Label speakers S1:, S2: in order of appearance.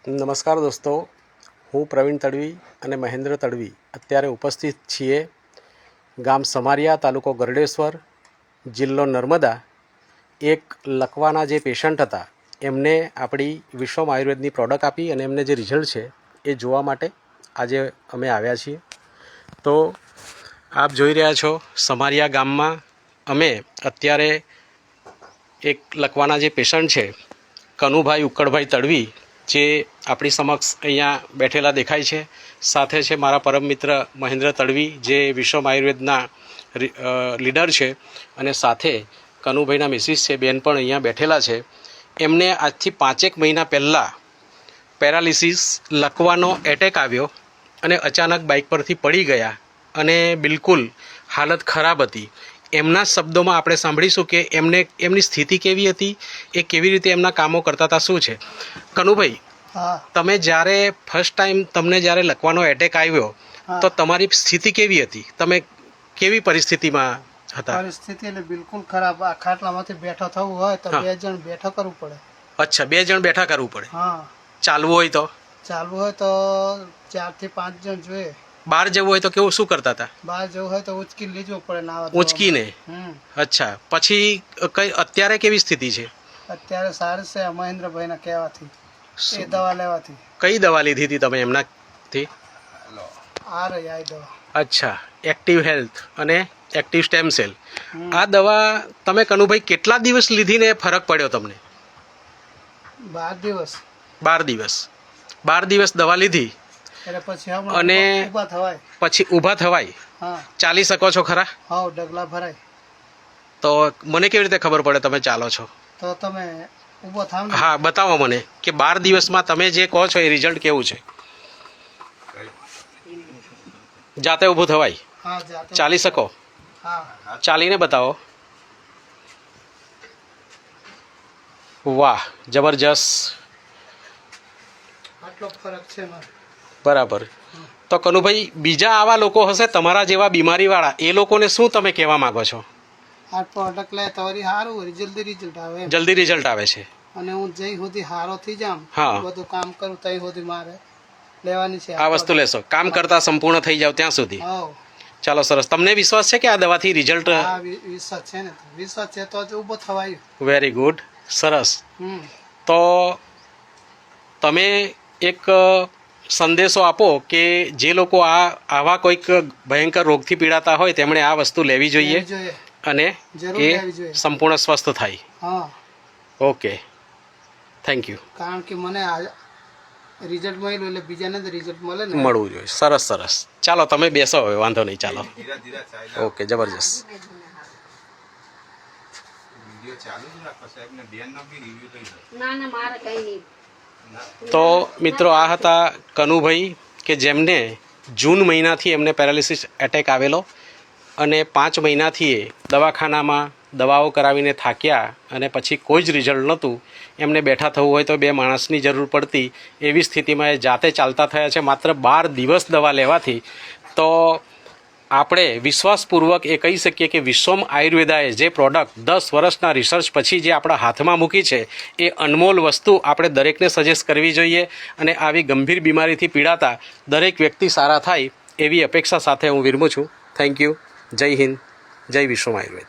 S1: નમસ્કાર દોસ્તો, હું પ્રવીણ તડવી અને મહેન્દ્ર તડવી અત્યારે ઉપસ્થિત છીએ ગામ સમારિયા, તાલુકો ગરડેશ્વર, જિલ્લો નર્મદા. એક લકવાના જે પેશન્ટ હતા એમને આપણી વિશ્વમ આયુર્વેદની પ્રોડક્ટ આપી અને એમને જે રિઝલ્ટ છે એ જોવા માટે આજે અમે આવ્યા છીએ. તો આપ જોઈ રહ્યા છો સમારિયા ગામમાં અમે અત્યારે એક લકવાના જે પેશન્ટ છે કનુભાઈ ઉક્કડભાઈ તડવી, જે આપણી સમક્ષ અહીંયા બેઠેલા દેખાય છે. સાથે છે મારા પરમ મિત્ર મહેન્દ્ર તડવી, જે વિશ્વમ આયુર્વેદના લીડર છે, અને સાથે કનુભાઈના મિસિસ છે બેન પણ અહીંયા બેઠેલા છે. એમને આજથી 5 મહિના પહેલાં પેરાલિસિસ લકવાનો એટેક આવ્યો અને અચાનક બાઇક પરથી પડી ગયા અને બિલકુલ હાલત ખરાબ હતી. એમના શબ્દોમાં આપણે સાંભળીશું કે એમની સ્થિતિ કેવી હતી, એ કેવી રીતે એમના કામો કરતા હતા, શું છે. કનુભાઈ, તમે જ્યારે ફર્સ્ટ ટાઈમ તમને જ્યારે લકવાનો એટેક આવ્યો તો તમારી સ્થિતિ કેવી હતી? તમે કેવી પરિસ્થિતિમાં હતા?
S2: પરિસ્થિતિ એટલે બિલકુલ ખરાબ. આ ખાટલામાંથી બેઠો થવું હોય તો 2 જણ બેઠા કરવું પડે.
S1: અચ્છા, 2 જણ બેઠા કરવું પડે.
S2: હા.
S1: ચાલવું હોય તો
S2: 4 થી 5 જણ જોઈએ.
S1: બહાર જવું હોય તો કેવું, શું કરતા હતા?
S2: બહાર જવું હોય તો ઉચકી લેજો પડે.
S1: ઉચકીને? અચ્છા. પછી કઈ અત્યારે કેવી સ્થિતિ છે?
S2: અત્યારે સારી છે મહેન્દ્રભાઈ ના કહેવાથી, એ દવા લેવાથી.
S1: કઈ દવા લીધી હતી તમે એમનાથી?
S2: આ રહી આ દવા.
S1: અચ્છા, એક્ટિવ હેલ્થ અને એક્ટિવ સ્ટેમ સેલ. આ દવા તમે કનુભાઈ કેટલા દિવસ લીધીને ફરક પડ્યો તમને?
S2: 12 દિવસ.
S1: 12 દિવસ દવા લીધી અને પછી ઊભા થવાય? ચાલી શકો છો ખરા?
S2: હા, ડગલા ભરાય.
S1: તો મને કેવી રીતે ખબર પડે તમે ચાલો છો?
S2: તો તમે ઊભો થાવ.
S1: હા, બતાવો મને કે 12 દિવસમાં તમે જે કહો છો એ રિઝલ્ટ કેવું છે. જાતે ઊભું થવાય? ચાલી શકો? ચાલીને બતાવો. વાહ, જબરજસ્ત.
S2: આટલો ફરક છે.
S1: બરાબર. તો કનુભાઈ, બીજા આવા લોકો હશે તમારા જેવા બીમારીવાળા, એ લોકોને શું તમે કહેવા માંગો છો?
S2: આ પ્રોડક્ટ લે તો સારું, જલ્દી રિઝલ્ટ આવે.
S1: જલ્દી રિઝલ્ટ આવે છે.
S2: અને હું જઈ સુધી હારો થઈ જામ, બધું કામ કરું તઈ સુધી મારે લેવાની છે
S1: આ વસ્તુ. લેશો કામ કરતા સંપૂર્ણ થઈ જાવ ત્યાં સુધી? ચાલો, સરસ. તમને વિશ્વાસ છે કે આ દવાથી રિઝલ્ટ?
S2: વિશ્વાસ છે ને. વિશ્વાસ છે તો જ ઊભો થવાય.
S1: વેરી ગુડ, સરસ. તો તમે એક સંદેશો આપો કે જે લોકો આવા કોઈક ભયંકર રોગથી પીડાતા હોય તેમણે આ વસ્તુ લેવી જોઈએ અને એ સંપૂર્ણ સ્વસ્થ થાય. Okay, thank you.
S2: કારણ કે મને રિઝલ્ટ મળ્યું એટલે બીજાને તો રિઝલ્ટ મળે ને,
S1: મળવું જોઈએ. સરસ સરસ. ચાલો, તમે બેસો હવે, વાંધો નહીં. ચાલો, ઓકે, જબરજસ્ત. તો મિત્રો, આ હતા કનુભાઈ કે જેમને જૂન મહિનાથી એમને પેરાલિસિસ એટેક આવેલો અને 5 મહિનાથી એ દવાખાનામાં દવાઓ કરાવીને થાક્યા અને પછી કોઈ જ રિઝલ્ટ નહોતું. એમને બેઠા થવું હોય તો 2 માણસની જરૂર પડતી, એવી સ્થિતિમાં એ જાતે ચાલતા થયા છે માત્ર 12 દિવસ દવા લેવાથી. તો આપણે વિશ્વાસપૂર્વક એ કહી શકીએ કે વિશ્વમ આયુર્વેદાએ જે પ્રોડક્ટ 10 વર્ષના રિસર્ચ પછી જે આપણા હાથમાં મૂકી છે એ અનમોલ વસ્તુ આપણે દરેકને સજેસ્ટ કરવી જોઈએ. અને આવી ગંભીર બીમારીથી પીડાતા દરેક વ્યક્તિ સારા થાય એવી અપેક્ષા સાથે હું વિરમું છું. Thank you. જય હિન્દ, જય વિશ્વમ આયુર્વેદ.